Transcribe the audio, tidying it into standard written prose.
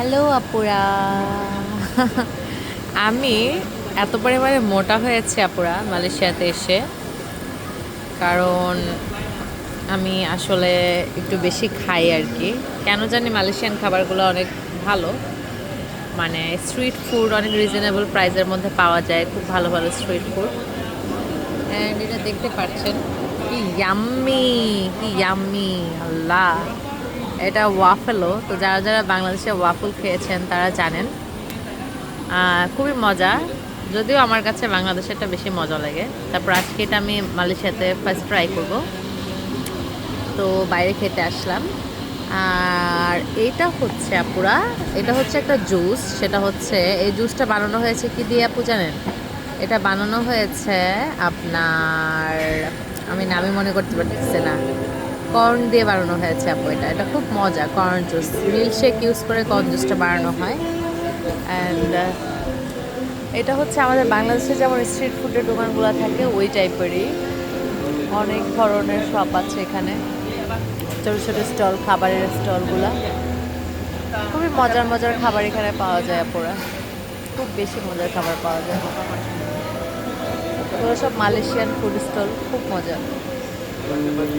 Hello আপুরা। আমি এত পরিমাণে মোটা হয়েছি আপুরা মালয়েশিয়াতে এসে, কারণ আমি আসলে একটু বেশি খাই আর কি। কেন জানি মালয়েশিয়ান খাবারগুলো অনেক ভালো, মানে স্ট্রিট ফুড অনেক রিজনেবল প্রাইসের মধ্যে পাওয়া যায়, খুব ভালো ভালো স্ট্রিট ফুড। অ্যান্ড এটা দেখতে পাচ্ছেন কি ইয়াম্মি, কি ইয়াম্মি, আল্লাহ। এটা ওয়াফেলও, তো যারা যারা বাংলাদেশে ওয়াফল খেয়েছেন তারা জানেন খুবই মজা। যদিও আমার কাছে বাংলাদেশেরটা বেশি মজা লাগে। তারপর আজকে এটা আমি মালয়েশিয়াতে ফার্স্ট ট্রাই করব, তো বাইরে খেতে আসলাম। আর এইটা হচ্ছে আপুরা, এটা হচ্ছে একটা জুস। সেটা হচ্ছে, এই জুসটা বানানো হয়েছে কি দিয়ে আপু জানেন? এটা বানানো হয়েছে আপনার, আমি নামই মনে করতে পারতেছি না, কর্ন দিয়ে বানানো হয়েছে আপু। এটা এটা খুব মজা, corn juice, milk shake use করে কর্ন জুসটা বানানো হয়। অ্যান্ড এটা হচ্ছে আমাদের বাংলাদেশে যেমন স্ট্রিট ফুডের দোকানগুলো থাকে ওই টাইপেরই। অনেক ধরনের শপ আছে এখানে, ছোটো ছোটো স্টল, খাবারের স্টলগুলা। খুবই মজার মজার খাবার এখানে পাওয়া যায় আপুরা, খুব বেশি মজার খাবার পাওয়া যায়। ওগুলো সব মালয়েশিয়ান ফুড স্টল, খুব মজা।